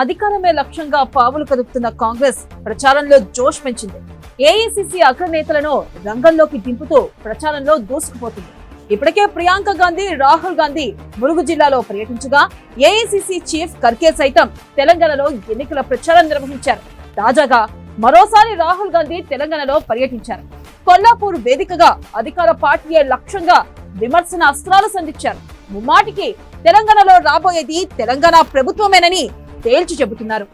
అధికారమే లక్ష్యంగా పావులు కదుపుతున్న కాంగ్రెస్ ప్రచారంలో జోష్ పెంచింది. ఏఐసీసీ అగ్రనేతలను రంగంలోకి దింపుతూ ప్రచారంలో దూసుకుపోతుంది. ఇప్పటికే ప్రియాంక గాంధీ, రాహుల్ గాంధీ ములుగు జిల్లాలో పర్యటించగా ఏఐసీసీ చీఫ్ ఖర్గే సైతం తెలంగాణలో ఎన్నికల ప్రచారం నిర్వహించారు. తాజాగా మరోసారి రాహుల్ గాంధీ తెలంగాణలో పర్యటించారు. కొల్లాపూర్ వేదికగా అధికార పార్టీయే లక్ష్యంగా విమర్శన అస్త్రాలు సంధించారు. ముమ్మాటికి తెలంగాణలో రాబోయేది తెలంగాణ ప్రభుత్వమేనని తేల్చి చెబుతున్నారు.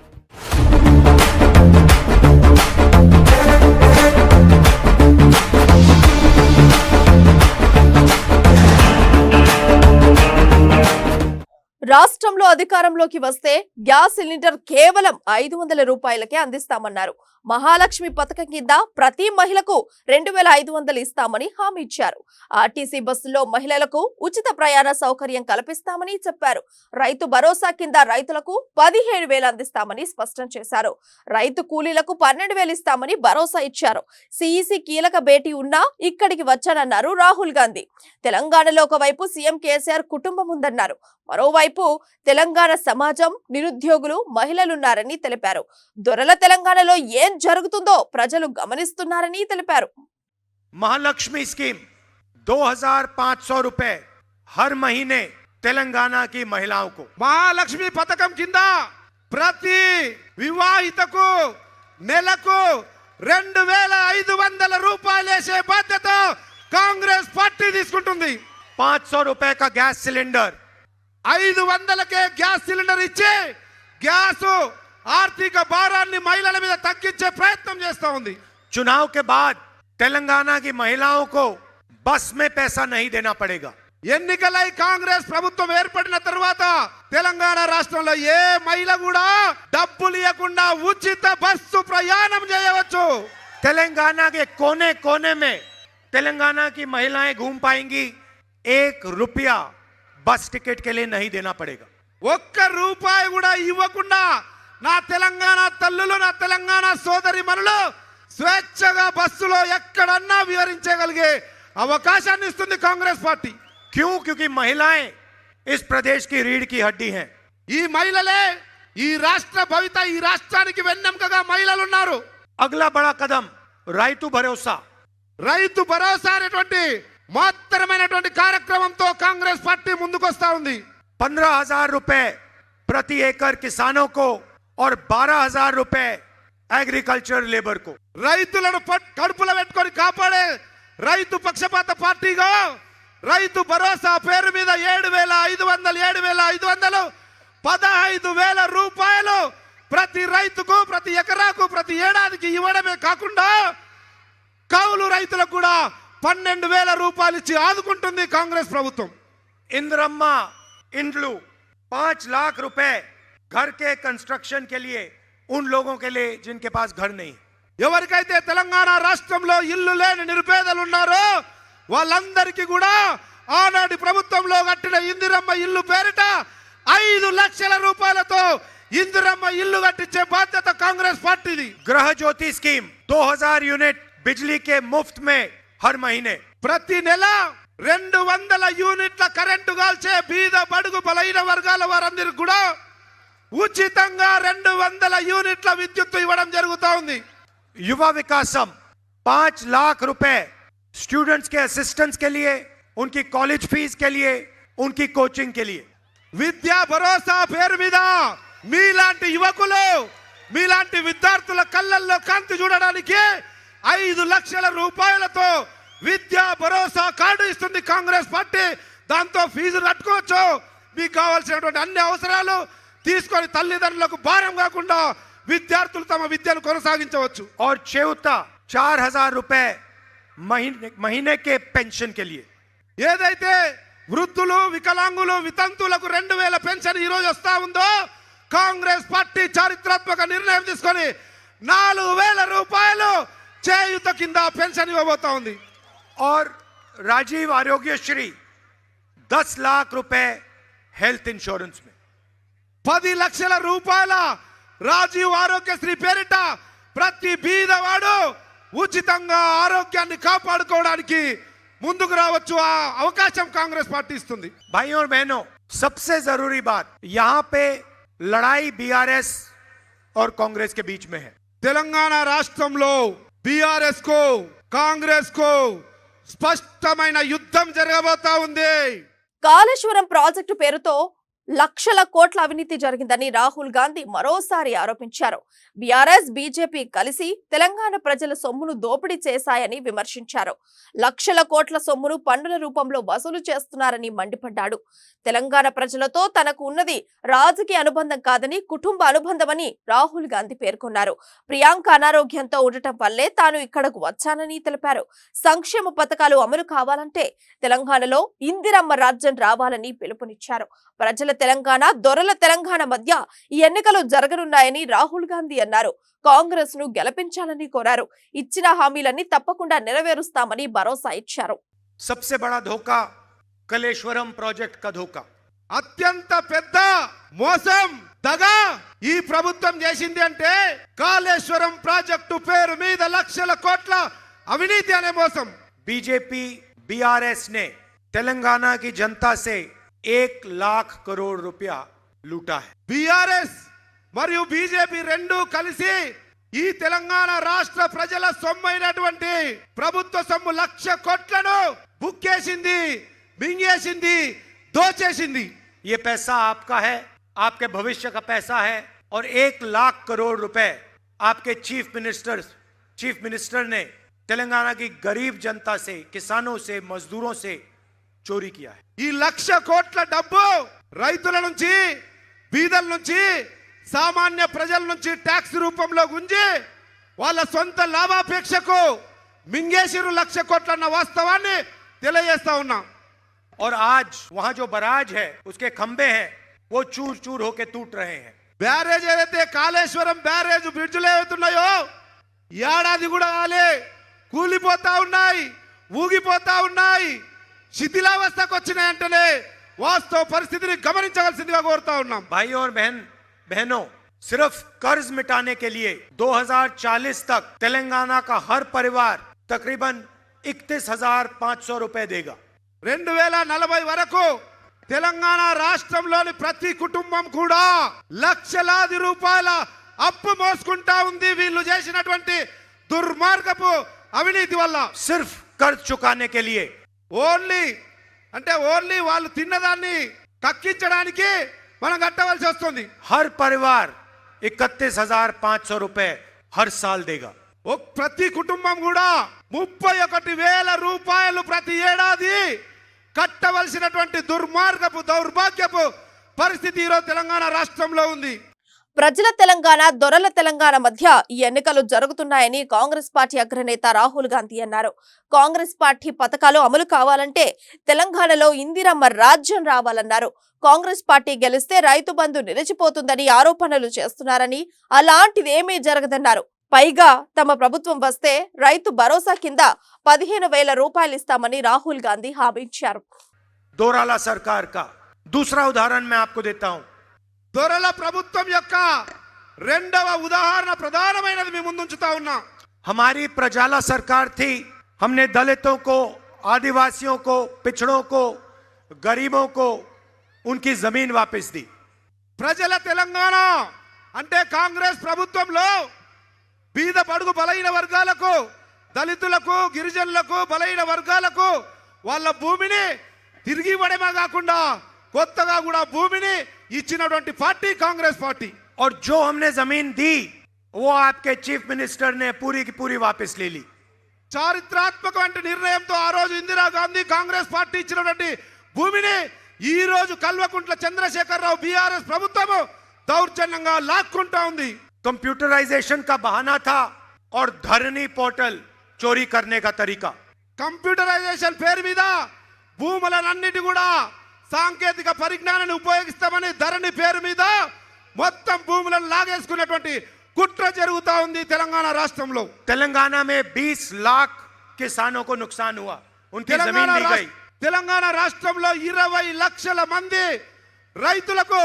రాష్ట్రంలో అధికారంలోకి వస్తే గ్యాస్ సిలిండర్ కేవలం 500 రూపాయలకే అందిస్తామన్నారు. మహాలక్ష్మి పథకం కింద ప్రతి మహిళకు 2500 ఇస్తామని హామీ ఇచ్చారు. ఆర్టీసీ బస్సులో మహిళలకు ఉచిత ప్రయాణ సౌకర్యం కల్పిస్తామని చెప్పారు. రైతు భరోసా కింద రైతులకు 17,000 అందిస్తామని స్పష్టం చేశారు. రైతు కూలీలకు 12,000 ఇస్తామని భరోసా ఇచ్చారు. సిఈసి కీలక భేటీ ఉన్నా ఇక్కడికి వచ్చానన్నారు రాహుల్ గాంధీ. తెలంగాణలో ఒకవైపు సీఎం కేసీఆర్ కుటుంబం ఉందన్నారు. మరోవైపు తెలంగాణ సమాజం, నిరుద్యోగులు, మహిళలున్నారని తెలిపారు. దొరల తెలంగాణలో ఏం జరుగుతుందో ప్రజలు గమనిస్తున్నారని తెలిపారు. महालक्ष्मी स्कीम 2500 रुपए हर महीने तेलंगाना की महिलाओं को. महालक्ष्मी पथकम किंद प्रति विवाहितకు నెలకు 2500 రూపాయలు వేసే బాధ్యత కాంగ్రెస్ పార్టీ తీసుకుంటుంది. 500 रुपए का गैस सिलेंडर, 500కే గ్యాస్ సిలిండర్ ఇచ్చి గ్యాస్ ఆర్థిక భారాన్ని మహిళల మీద తగ్గించే ప్రయత్నం చేస్తా ఉంది. चुनाव के बाद तेलंगाना की महिलाओं को बस में पैसा नहीं देना पड़ेगा. ఎన్నికలై కాంగ్రెస్ ప్రభుత్వం ఏర్పడిన తర్వాత తెలంగాణ రాష్ట్రంలో ఏ మహిళ కూడా డబ్బులు ఇవ్వకుండా ఉచిత బస్సు ప్రయాణం చేయవచ్చు. तेलंगाना के कोने कोने में तेलंगाना की महिलाएं घूम पाएंगी. 1 रुपया बस टिकट के लिए नहीं देना पड़ेगा. ఒక్క రూపాయి కూడా ఇవ్వకుండా నా తెలంగాణ తల్లులు, నా తెలంగాణ సోదరి మనులు స్వేచ్ఛగా బస్సులో ఎక్కడన్నా విహరించగలిగే అవకాశాన్ని ఇస్తుంది కాంగ్రెస్ పార్టీ. क्यों? क्योंकि महिलाएं इस प्रदेश की रीढ़ की हड्डी हैं. ఈ మహిళలే ఈ రాష్ట్ర భవిత, ఈ రాష్ట్రానికి వెన్నెముకగా మహిళలు ఉన్నారు. अगला बड़ा कदम రైతు భరోసా. రైతు భరోసా అనేటువంటి మహత్తరమైనటువంటి కార్యక్రమంతో కాంగ్రెస్ పార్టీ ముందుకొస్తా ఉంది. 15,000 रुपए प्रति एकड़ किसानों को और 12,000 रुपए एग्रीकल्चर लेबर को. రైతులను కడుపులో పెట్టుకొని కాపాడే రైతు పక్షపాత పార్టీగా రైతు భరోసా పేరు మీద 7,500 15,000 రూపాయలు ప్రతి రైతుకు, ప్రతి ఎకరాకు, ప్రతి ఏడాదికి ఇవ్వడమే కాకుండా కౌలు రైతులకు కూడా 12,000 రూపాయలు ఇచ్చి ఆదుకుంటుంది కాంగ్రెస్ ప్రభుత్వం. इंद्रम्मा इंड्लू 5 लाख रुपए घर के कंस्ट्रक्शन के लिए उन लोगों के लिए जिनके पास घर नहीं. ఎవరికైతే తెలంగాణ రాష్ట్రంలో ఇల్లు లేని నిరుపేదలు ఉన్నారో వాళ్ళందరికీ కూడా ఆనాటి ప్రభుత్వంలో కట్టిన ఇందిరమ్మ ఇల్లు పేరిట 5 లక్షల రూపాయలతో ఇందిరమ్మ ఇల్లు కట్టించే బాధ్యత కాంగ్రెస్ పార్టీది. गृह ज्योति स्कीम 2000 यूनिट बिजली के मुफ्त में हर महीने. ప్రతి నెల 200 యూనిట్ల కరెంటు కాల్చే బీద బడుగు బలైన వర్గాల వారందరికీ కూడా ఉచితంగా 200 యూనిట్ల విద్యుత్ ఇవ్వడం జరుగుతా ఉంది. युवा विकासम 5 लाख रुपए स्टूडेंट्स के असिस्टेंस के लिए, उनकी कॉलेज फीस के लिए, उनकी कोचिंग के लिए. విద్యా భరోసా పేరు మీద మీలాంటి యువకులు, మీలాంటి విద్యార్థుల కళ్ళల్లో కాంతి చూడడానికి 5 లక్షల రూపాయలతో విద్యా భరోసా కార్డు ఇస్తుంది కాంగ్రెస్ పార్టీ. దాంతో ఫీజు కట్టుకోవచ్చు. మీకు కావాల్సినటువంటి అన్ని అవసరాలు తీసుకొని తల్లిదండ్రులకు భారం కాకుండా విద్యార్థులు తమ విద్యను కొనసాగించవచ్చు. और चेउता 4,000 रुपए महीने के पेंशन के लिए. ఏదైతే వృద్ధులు, వికలాంగులు, వితంతులకు 2,000 పెన్షన్ ఈ రోజు వస్తా ఉందో కాంగ్రెస్ పార్టీ చారిత్రాత్మక నిర్ణయం తీసుకొని 4,000 రూపాయలు చేయుత కింద పెన్షన్ ఇవ్వబోతా ఉంది. और राजीव आरोग्यश्री 10 लाख रुपए हेल्थ इंश्योरेंस में. 10 లక్షల రూపాయల రాజీవ్ ఆరోగ్యశ్రీ పేరిట ప్రతి బీదవాడు ఉచితంగా ఆరోగ్యాన్ని కాపాడుకోవడానికి ముందుకు రావచ్చు. ఆ అవకాశం కాంగ్రెస్ పార్టీ ఇస్తుంది. भाइयों और बहनों, सबसे जरूरी बात, यहाँ पे लड़ाई बीआरएस और कांग्रेस के बीच में है। తెలంగాణ రాష్ట్రంలో బీఆర్ఎస్ కు కాంగ్రెస్ కు స్పష్టమైన యుద్ధం జరగబోతా ఉంది. కాళేశ్వరం ప్రాజెక్టు పేరుతో లక్షల కోట్ల అవినీతి జరిగిందని రాహుల్ గాంధీ మరోసారి ఆరోపించారు. బీఆర్ఎస్ బీజేపీ కలిసి తెలంగాణ ప్రజల సొమ్మును దోపిడీ చేశాయని విమర్శించారు. లక్షల కోట్ల సొమ్మును పన్నుల రూపంలో వసూలు చేస్తున్నారని మండిపడ్డాడు. తెలంగాణ ప్రజలతో తనకు ఉన్నది రాజకీయ అనుబంధం కాదని కుటుంబ అనుబంధమని రాహుల్ గాంధీ పేర్కొన్నారు. ప్రియాంక అనారోగ్యంతో ఉండటం వల్లే తాను ఇక్కడకు వచ్చానని తెలిపారు. సంక్షేమ పథకాలు అమలు కావాలంటే తెలంగాణలో ఇందిరమ్మ రాజ్యం రావాలని పిలుపునిచ్చారు. ప్రజల తెలంగాణ దొరల తెలంగాణ మధ్య ఈ ఎన్నికలు జరగనున్నాయని రాహుల్ గాంధీ అన్నారు. కాంగ్రెస్ ను గెలిపించాలని కోరారు. ఇచ్చిన హామీలన్నీ తప్పకుండా నెరవేరుస్తామని భరోసా ఇచ్చారు. सबसे बड़ा धोखा कलेश्वरम प्रोजेक्ट का धोखा. అత్యంత పెద్ద మోసం దగా ఈ ప్రభుత్వం చేసింది అంటే కాళేశ్వరం ప్రాజెక్టు పేరు మీద లక్షల కోట్ల అవినీతి అనే మోసం. बीजेपी बीआरएस ने तेलंगाना की जनता से 1 लाख करोड़ रुपया लूटा है. బీఆర్ఎస్ మరియు బీజేపీ రెండు కలిసి ఈ తెలంగాణ రాష్ట్ర ప్రజల సొమ్మైనటువంటి ప్రభుత్వ సొమ్ము 1,00,000 కోట్లను బుక్కేసింది, మింగేసింది, దోచేసింది. ये पैसा आपका है, आपके भविष्य का पैसा है और 1 लाख करोड़ रुपए आपके चीफ मिनिस्टर ने तेलंगाना की गरीब जनता से, किसानों से, मजदूरों से चोरी किया है. ఈ 1,00,000 కోట్ల డబ్బు రైతుల నుంచి, బీదల నుంచి, సామాన్య ప్రజల నుంచి ట్యాక్స్ రూపంలో గుంజి వాళ్ళ సొంత లాభాపేక్షకు మింగేసిరు 1,00,000 కోట్లన్న వాస్తవాన్ని తెలియజేస్తా ఉన్నాం. और आज वहां जो बराज है उसके खंबे हैं वो चूर चूर होके टूट रहे हैं. బ్యారేజ్ ఏదైతే కాళేశ్వరం బ్యారేజ్ బ్రిడ్జ్లు ఏవైతున్నాయో ఏడాది కూడా కాలే, కూలిపోతా ఉన్నాయి, ఊగిపోతా ఉన్నాయి, శిథిలావస్థకు వచ్చినాయంటేనే వాస్తవ పరిస్థితిని గమనించవలసిందిగా కోరుతా ఉన్నాం. भाइयों और बहनों, सिर्फ कर्ज मिटाने के लिए 2040 तक तेलंगाना का हर परिवार तकरीबन 31,500 रुपए देगा. 2040 వరకు తెలంగాణ రాష్ట్రంలోని ప్రతి కుటుంబం కూడా లక్షలాది రూపాయల అప్పు మోసుకుంటా ఉంది వీళ్ళు చేసినటువంటి దుర్మార్గపు అవినీతి వల్ల. सिर्फ कर्ज चुकाने के लिए ఓన్లీ వాళ్ళు తిన్నదాన్ని కక్కించడానికి మనం కట్టవలసి వస్తుంది. हर परिवार 31,500 रुपए हर साल देगा. ప్రతి కుటుంబం కూడా 31,000 రూపాయలు ప్రతి ఏడాది కట్టవలసినటువంటి దుర్మార్గపు దౌర్భాగ్యపు పరిస్థితి ఈరోజు తెలంగాణ రాష్ట్రంలో ఉంది. ప్రజల తెలంగాణ దొరల తెలంగాణ మధ్య ఈ ఎన్నికలు జరుగుతున్నాయని కాంగ్రెస్ పార్టీ అగ్రనేత రాహుల్ గాంధీ అన్నారు. కాంగ్రెస్ పార్టీ పథకాలు అమలు కావాలంటే తెలంగాణలో ఇందిరమ్మ రాజ్యం రావాలన్నారు. కాంగ్రెస్ పార్టీ గెలిస్తే రైతు బంధు నిలిచిపోతుందని ఆరోపణలు చేస్తున్నారని, అలాంటిదేమీ జరగదన్నారు. పైగా తమ ప్రభుత్వం వస్తే రైతు భరోసా కింద 15,000 రూపాయలు ఇస్తామని రాహుల్ గాంధీ హామీ ఇచ్చారు. दोराला सरकार का दूसरा उदाहरण मैं आपको देता हूं. దొరల ప్రభుత్వం యొక్క రెండవ ఉదాహరణ ప్రధానమైనది మీ ముందుంచుతా ఉన్నా. हमारी प्रजाला सरकार थी. हमने दलितों को, आदिवासियों को, पिछड़ों को, गरीबों को उनकी जमीन वापस दी. ప్రజల తెలంగాణ అంటే కాంగ్రెస్ ప్రభుత్వంలో బీద బడుగు బలైన వర్గాలకు, దళితులకు, గిరిజనులకు, బలైన వర్గాలకు వాళ్ళ భూమిని తిరిగి ఇవ్వడమే కాకుండా కొత్తగా కూడా భూమిని ఇచ్చినటువంటి పార్టీ కాంగ్రెస్ పార్టీ. और जो हमने जमीन दी वो आपके चीफ मिनिस्टर ने पूरी की पूरी वापस ले ली. చారిత్రాత్మకమైన నిర్ణయంతో ఆ రోజు ఇందిరాగాంధీ కాంగ్రెస్ పార్టీ ఇచ్చినటువంటి భూమిని ఈ రోజు కల్వకుంట్ల చంద్రశేఖరరావు బీఆర్ఎస్ ప్రభుత్వం దౌర్జన్యంగా లాక్కుంటా ఉంది. कंप्यूटराइजेशन का बहाना था और धरनी पोर्टल चोरी करने का तरीका. కంప్యూటరైజేషన్ పేరు మీద భూములన్నిటి కూడా సాంకేతిక పరిజ్ఞానాన్ని ఉపయోగిస్తామని ధరణి పేరు మీద మొత్తం భూములను లాగేసుకున్నటువంటి కుట్ర జరుగుతా ఉంది తెలంగాణ రాష్ట్రంలో. तेलंगाना में 20 लाख किसानों को नुकसान हुआ, उनकी जमीन ली गई. తెలంగాణ రాష్ట్రంలో 20 లక్షల మంది రైతులకు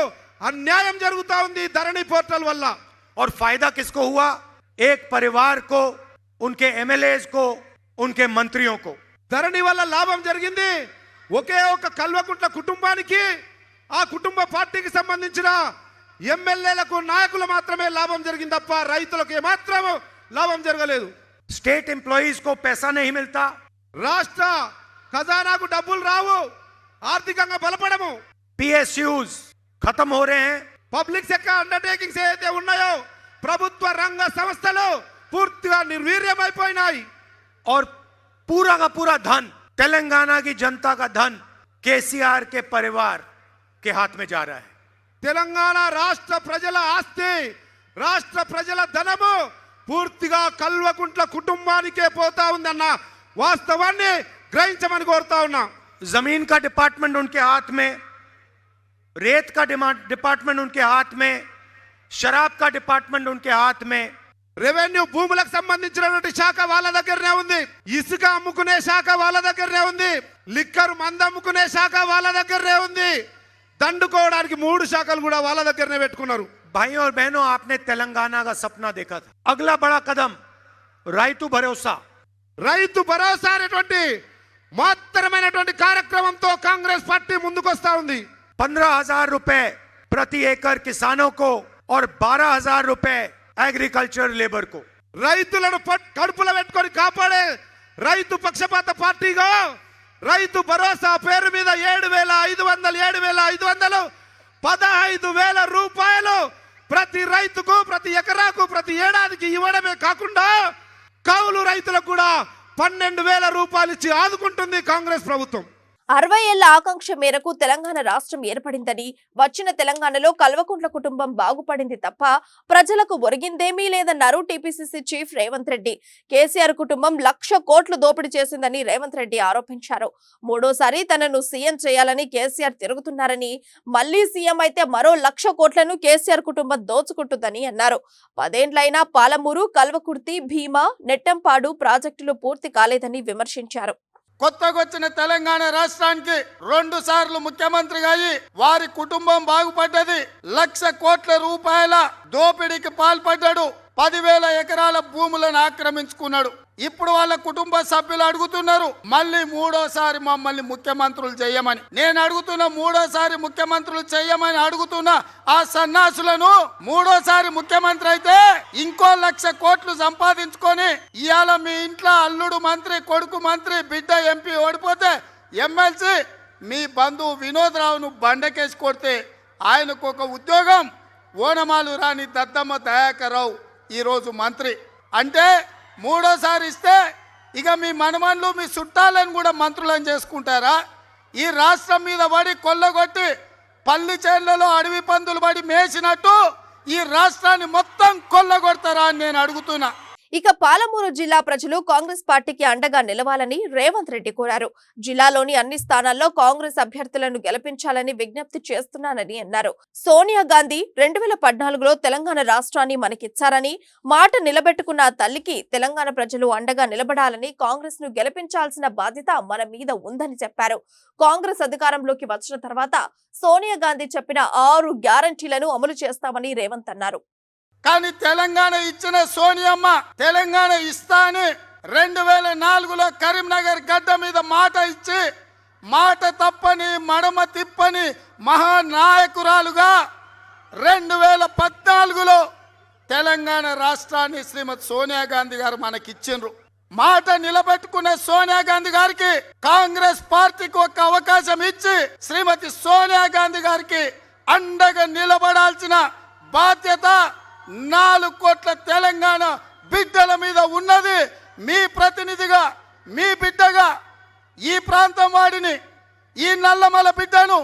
అన్యాయం జరుగుతా ఉంది ధరణి పోర్టల్ వల్ల. और फायदा किसको हुआ? एक परिवार को, उनके एमएलएस को, उनके मंत्रियों को. ధరణి వల్ల లాభం జరిగింది ఒకే ఒక కల్వకుంట్ల కుటుంబానికి, ఆ కుటుంబ పార్టీకి సంబంధించిన ఎమ్మెల్యేలకు నాయకులు మాత్రమే లాభం జరిగింది తప్ప రైతులకు ఏమాత్రం లాభం జరగలేదు. स्टेट एम्प्लॉइज को पैसा नहीं मिलता, రాష్ట్ర ఖజానాకు డబ్బులు రావు, ఆర్థికంగా బలపడము. PSUs खत्म हो रहे हैं, పబ్లిక్ సెక్టర్ అండర్టేకింగ్స్ ఏదైతే ఉన్నాయో ప్రభుత్వ రంగ సంస్థలు పూర్తిగా నిర్వీర్యమైపోయినాయి. और पूरा का पूरा धन, तेलंगाना की जनता का धन केसीआर के परिवार के हाथ में जा रहा है. తెలంగాణ రాష్ట్ర ప్రజల ఆస్తి, రాష్ట్ర ప్రజల ధనము పూర్తిగా కల్వకుంట్ల కుటుంబానికే పోతా ఉందన్న వాస్తవాన్ని గ్రహించమని కోరుతా ఉన్నా. जमीन का डिपार्टमेंट उनके हाथ में, रेत का डिपार्टमेंट उनके हाथ में, शराब का डिपार्टमेंट उनके हाथ में. రెవెన్యూ భూములకు సంబంధించినటువంటి శాఖ వాళ్ళ దగ్గరనే ఉంది, ఇసుక అమ్ముకునే శాఖ వాళ్ళ దగ్గరనే ఉంది, లిక్కర్ మంద అమ్ముకునే శాఖ వాళ్ళ దగ్గరనే ఉంది, దండుకోవడానికి 3 శాఖలు కూడా వాళ్ళ దగ్గరనే పెట్టుకున్నారు. भाइयों और बहनों, आपने तेलंगाना का सपना देखा था. अगला बड़ा कदम రైతు భరోసా. రైతు భరోసా అనేటువంటి మాత్రమైనటువంటి కార్యక్రమంతో కాంగ్రెస్ పార్టీ ముందుకు వస్తా ఉంది. 15,000 रुपए प्रति एकड़ किसानों को और 12,000 रुपए एग्रीकल्चर लेबर को. రైతులను కడుపులో పెట్టుకొని కాపాడే రైతు పక్షపాత పార్టీగా రైతు భరోసా పేరు మీద 7,500 15,000 రూపాయలు ప్రతి రైతుకు, ప్రతి ఎకరాకు, ప్రతి ఏడాదికి ఇవ్వడమే కాకుండా కౌలు రైతులకు కూడా 12,000 రూపాయలు ఇచ్చి ఆదుకుంటుంది కాంగ్రెస్ ప్రభుత్వం. 60 ఏళ్ల ఆకాంక్ష మేరకు తెలంగాణ రాష్ట్రం ఏర్పడిందని, వచ్చిన తెలంగాణలో కల్వకుంట్ల కుటుంబం బాగుపడింది తప్ప ప్రజలకు ఒరిగిందేమీ లేదన్నారు టీపీసీసీ చీఫ్ రేవంత్ రెడ్డి. కేసీఆర్ కుటుంబం 1,00,000 కోట్లు దోపిడీ చేసిందని రేవంత్ రెడ్డి ఆరోపించారు. 3వ సారి తనను సీఎం చేయాలని కేసీఆర్ తిరుగుతున్నారని, మళ్లీ సీఎం అయితే మరో 1,00,000 కోట్లను కేసీఆర్ కుటుంబం దోచుకుంటుందని అన్నారు. 10 ఏళ్లైనా పాలమూరు, కల్వకుర్తి, భీమా, నెట్టంపాడు ప్రాజెక్టులు పూర్తి కాలేదని విమర్శించారు. కొత్తగా వచ్చిన తెలంగాణ రాష్ట్రానికి 2 సార్లు ముఖ్యమంత్రిగా అయ్యి వారి కుటుంబం బాగుపడ్డది. 1,00,000 కోట్ల రూపాయల దోపిడీకి పాల్పడ్డాడు. 10,000 ఎకరాల భూములను ఆక్రమించుకున్నాడు. ఇప్పుడు వాళ్ళ కుటుంబ సభ్యులు అడుగుతున్నారు మళ్ళీ 3వ సారి మమ్మల్ని ముఖ్యమంత్రులు చేయమని. నేను అడుగుతున్న 3వ సారి ముఖ్యమంత్రులు చేయమని అడుగుతున్న ఆ సన్నాసులను, 3వ సారి ముఖ్యమంత్రి అయితే ఇంకో 1,00,000 కోట్లు సంపాదించుకొని ఇవాళ మీ ఇంట్లో అల్లుడు మంత్రి, కొడుకు మంత్రి, బిడ్డ ఎంపీ ఓడిపోతే ఎమ్మెల్సీ మీ బంధువు వినోద్ రావును బండకేసి కొడితే ఆయనకు ఒక ఉద్యోగం, ఓనమాలు రాని దద్దమ్మ దయాకర్ రావు ఈరోజు మంత్రి. అంటే 3వ సారి ఇస్తే ఇక మీ మనమన్లు, మీ చుట్టాలను కూడా మంత్రులను చేసుకుంటారా? ఈ రాష్ట్రం మీద పడి కొల్లగొట్టి పల్లి చేళ్లలో అడవి పందులు పడి మేసినట్టు ఈ రాష్ట్రాన్ని మొత్తం కొల్లగొడతారా అని నేను అడుగుతున్నా. ఇక పాలమూరు జిల్లా ప్రజలు కాంగ్రెస్ పార్టీకి అండగా నిలవాలని రేవంత్ రెడ్డి కోరారు. జిల్లాలోని అన్ని స్థానాల్లో కాంగ్రెస్ అభ్యర్థులను గెలిపించాలని విజ్ఞప్తి చేస్తున్నానని అన్నారు. సోనియా గాంధీ 2014లో తెలంగాణ రాష్ట్రాన్ని మనకిచ్చారని, మాట నిలబెట్టుకున్న తల్లికి తెలంగాణ ప్రజలు అండగా నిలబడాలని, కాంగ్రెస్ ను గెలిపించాల్సిన బాధ్యత మన మీద ఉందని చెప్పారు. కాంగ్రెస్ అధికారంలోకి వచ్చిన తర్వాత సోనియా గాంధీ చెప్పిన 6 గ్యారంటీలను అమలు చేస్తామని రేవంత్ అన్నారు. కానీ తెలంగాణ ఇచ్చిన సోనియమ్మ తెలంగాణ ఇస్తా అని 2004లో కరీంనగర్ గడ్డ మీద మాట ఇచ్చి మాట తప్పని, మడమ తిప్పని మహానాయకురాలుగా 2014లో తెలంగాణ రాష్ట్రాన్ని శ్రీమతి సోనియా గాంధీ గారు మనకిచ్చిండ్రు. మాట నిలబెట్టుకున్న సోనియా గాంధీ గారికి కాంగ్రెస్ పార్టీకి ఒక అవకాశం ఇచ్చి శ్రీమతి సోనియా గాంధీ గారికి అండగా నిలబడాల్సిన బాధ్యత 4 కోట్ల తెలంగాణ బిడ్డల మీద ఉన్నది. మీ ప్రతినిధిగా, మీ బిడ్డగా ఈ ప్రాంతం వాడిని, ఈ నల్లమల బిడ్డను,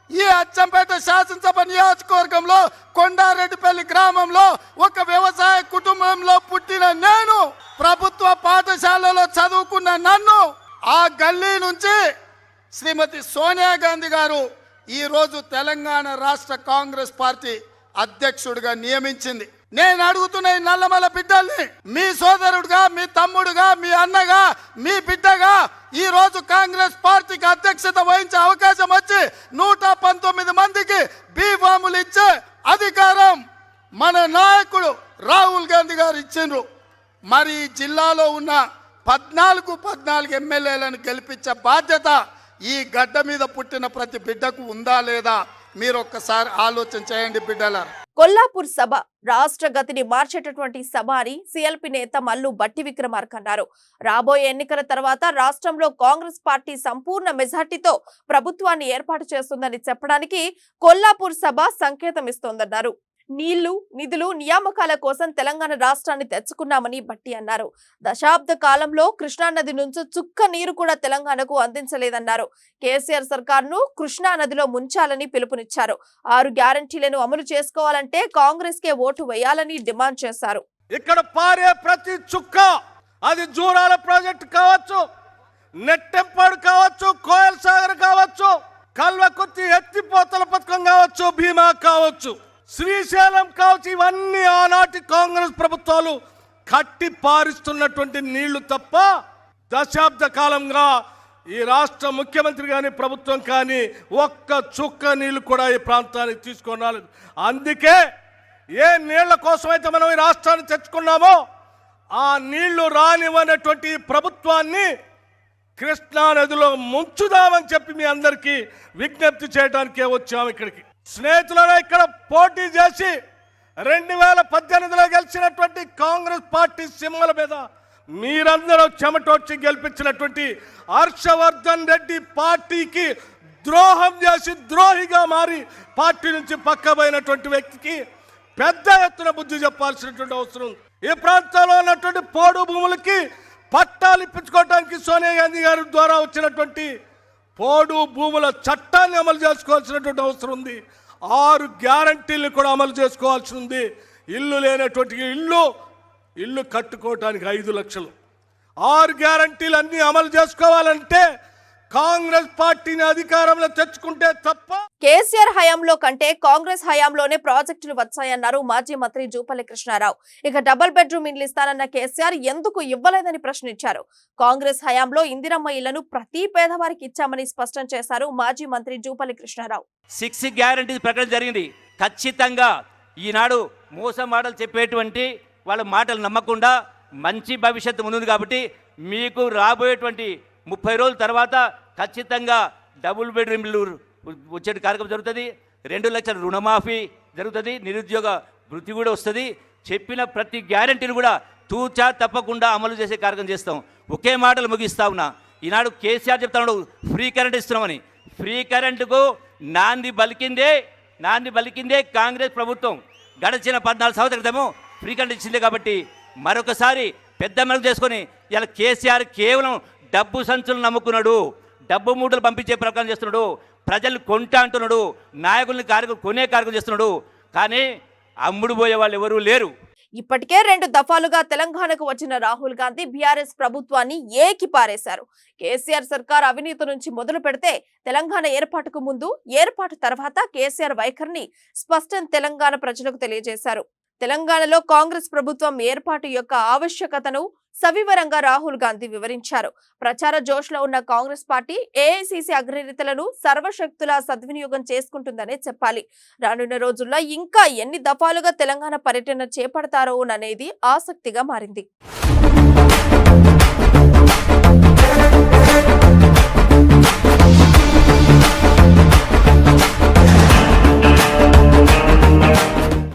ఈ అచ్చంపేట శాసనసభ నియోజకవర్గంలో కొండారెడ్డిపల్లి గ్రామంలో ఒక వ్యవసాయ కుటుంబంలో పుట్టిన నేను, ప్రభుత్వ పాఠశాలలో చదువుకున్న నన్ను ఆ గల్లీ నుంచి శ్రీమతి సోనియా గాంధీ గారు ఈరోజు తెలంగాణ రాష్ట్ర కాంగ్రెస్ పార్టీ అధ్యక్షుడిగా నియమించింది. నేను అడుగుతున్న ఈ నల్లమల బిడ్డల్ని మీ సోదరుడుగా, మీ తమ్ముడుగా, మీ అన్నగా, మీ బిడ్డగా ఈ రోజు కాంగ్రెస్ పార్టీకి అధ్యక్షత వహించే అవకాశం వచ్చి 119 మందికి బీఫాములు ఇచ్చే అధికారం మన నాయకుడు రాహుల్ గాంధీ గారు ఇచ్చిండ్రు. మరి జిల్లాలో ఉన్న 14 ఎమ్మెల్యేలను గెలిపించే బాధ్యత ఈ గడ్డ మీద పుట్టిన ప్రతి బిడ్డకు ఉందా లేదా మీరు ఒక్కసారి ఆలోచన చేయండి బిడ్డలారా. కొల్లాపూర్ సభ రాష్ట్ర గతిని మార్చేటటువంటి సభ అని సిఎల్పి నేత మల్లు బట్టి విక్రమార్క అన్నారు. రాబోయే ఎన్నికల తర్వాత రాష్ట్రంలో కాంగ్రెస్ పార్టీ సంపూర్ణ మెజార్టీతో ప్రభుత్వాన్ని ఏర్పాటు చేస్తుందని చెప్పడానికి కొల్లాపూర్ సభ సంకేతం ఇస్తోందన్నారు. నీళ్లు, నిధులు, నియామకాల కోసం తెలంగాణ రాష్ట్రాన్ని తెచ్చుకున్నామని బట్టి అన్నారు. దశాబ్ద కాలంలో కృష్ణానది నుంచి చుక్క నీరు కూడా తెలంగాణకు అందించలేదన్నారు. కేసీఆర్ సర్కార్ను కృష్ణానదిలో ముంచాలని పిలుపునిచ్చారు. 6 గ్యారంటీలను అమలు చేసుకోవాలంటే కాంగ్రెస్ కే ఓటు వేయాలని డిమాండ్ చేశారు. ఇక్కడ పారే ప్రతి చుక్క అది జూరాల ప్రాజెక్టు కావచ్చు, నెట్టెంపాడు కావచ్చు, కోయల్ సాగర్ కావచ్చు, కల్వకుర్తి ఎత్తిపోతల పథకం కావచ్చు, భీమా కావచ్చు, శ్రీశైలం కావచ్చు, ఇవన్నీ ఆనాటి కాంగ్రెస్ ప్రభుత్వాలు కట్టి పారిస్తున్నటువంటి నీళ్లు తప్ప దశాబ్ద కాలంగా ఈ రాష్ట్ర ముఖ్యమంత్రి కానీ ప్రభుత్వం కానీ ఒక్క చుక్క నీళ్లు కూడా ఈ ప్రాంతానికి తీసుకొని రాలేదు. అందుకే ఏ నీళ్ల కోసమైతే మనం ఈ రాష్ట్రాన్ని తెచ్చుకున్నామో ఆ నీళ్లు రానివ్వనటువంటి ప్రభుత్వాన్ని కృష్ణా నదిలో ముంచుదామని చెప్పి మీ అందరికీ విజ్ఞప్తి చేయడానికే వచ్చాము ఇక్కడికి. స్నేహితులను ఇక్కడ పోటీ చేసి 2018లో గెలిచినటువంటి కాంగ్రెస్ పార్టీ సింహల మీద మీరందరూ చెమటోడ్చి గెలిపించినటువంటి హర్షవర్ధన్ రెడ్డి పార్టీకి ద్రోహం చేసి ద్రోహిగా మారి పార్టీ నుంచి పక్కబోయినటువంటి వ్యక్తికి పెద్ద ఎత్తున బుద్ధి చెప్పాల్సినటువంటి అవసరం ఉంది. ఈ ప్రాంతంలో ఉన్నటువంటి పోడు భూములకి పట్టాలు ఇప్పించుకోవడానికి సోనియా గాంధీ గారి ద్వారా వచ్చినటువంటి పోడు భూముల చట్టాన్ని అమలు చేసుకోవాల్సినటువంటి అవసరం ఉంది. 6 గ్యారంటీలు కూడా అమలు చేసుకోవాల్సి ఉంది. ఇల్లు లేనటువంటి ఇల్లు కట్టుకోవటానికి 5 లక్షలు. 6 గ్యారంటీలు అన్ని అమలు చేసుకోవాలంటే కాంగ్రెస్ పార్టీని అధికారంలో తెచ్చుకుంటే తప్ప. కేసీఆర్ హయాంలో కంటే కాంగ్రెస్ హయాంలోనే ప్రాజెక్టులు వచ్చాయన్నారు మాజీ మంత్రి జూపల్లి కృష్ణారావు. ఇక డబుల్ బెడ్రూమ్ ఇండ్లు ఇస్తానన్న కేసీఆర్ ఎందుకు ఇవ్వలేదని ప్రశ్నించారు. కాంగ్రెస్ హయాంలో ఇందిరమ్మ ఇళ్లను ప్రతి పేదవారికి ఇచ్చామని స్పష్టం చేశారు మాజీ మంత్రి జూపల్లి కృష్ణారావు. 6 గ్యారంటీ ప్రకటన జరిగింది. ఖచ్చితంగా ఈనాడు మోసం మాటలు చెప్పేటువంటి వాళ్ళ మాటలు నమ్మకుండా మంచి భవిష్యత్తు ముందుంది కాబట్టి మీకు రాబోయేటువంటి 30 రోజుల తర్వాత ఖచ్చితంగా డబుల్ బెడ్రూమ్ ఇల్లు వచ్చే కార్యక్రమం జరుగుతుంది. 2 లక్షల రుణమాఫీ జరుగుతుంది. నిరుద్యోగ వృత్తి కూడా వస్తుంది. చెప్పిన ప్రతి గ్యారంటీని కూడా తూచా తప్పకుండా అమలు చేసే కార్యక్రమం చేస్తాం. ఒకే మాటలు ముగిస్తా ఉన్నా. ఈనాడు కేసీఆర్ చెప్తున్నాడు ఫ్రీ కరెంట్ ఇస్తున్నామని. ఫ్రీ కరెంటుకు నాంది బలికిందే కాంగ్రెస్ ప్రభుత్వం. గడిచిన 14 సంవత్సరాల క్రితము ఫ్రీ కరెంట్ ఇచ్చిందే కాబట్టి మరొకసారి పెద్ద మెరుగు చేసుకొని ఇలా కేసీఆర్ కేవలం డబ్బు సంచులు నమ్ముకున్నాడు. డబ్బు మూటలు పంపించే ప్రకారం చేస్తున్నాడు. ప్రజలు కొంటా అంటున్నాడు. నాయకుల్ని కొనే కార్యక్రమం చేస్తున్నాడు. కానీ అమ్ముడు పోయే వాళ్ళు ఎవరూ లేరు. ఇప్పటికే 2 దఫాలుగా తెలంగాణకు వచ్చిన రాహుల్ గాంధీ బీఆర్ఎస్ ప్రభుత్వాన్ని ఏకిపారేశారు. కేసీఆర్ సర్కార్ అవినీతి నుంచి మొదలు పెడితే తెలంగాణ ఏర్పాటుకు ముందు, ఏర్పాటు తర్వాత కేసీఆర్ వైఖరిని స్పష్టం తెలంగాణ ప్రజలకు తెలియజేశారు. తెలంగాణలో కాంగ్రెస్ ప్రభుత్వం ఏర్పాటు యొక్క ఆవశ్యకతను సవివరంగా రాహుల్ గాంధీ వివరించారు. ప్రచార జోష్లో ఉన్న కాంగ్రెస్ పార్టీ ఏఐసీసీ అగ్రనేతలను సర్వశక్తులా సద్వినియోగం చేసుకుంటుందనే చెప్పాలి. రానున్న రోజుల్లో ఇంకా ఎన్ని దఫాలుగా తెలంగాణ పర్యటన చేపడతారో అనేది ఆసక్తిగా మారింది.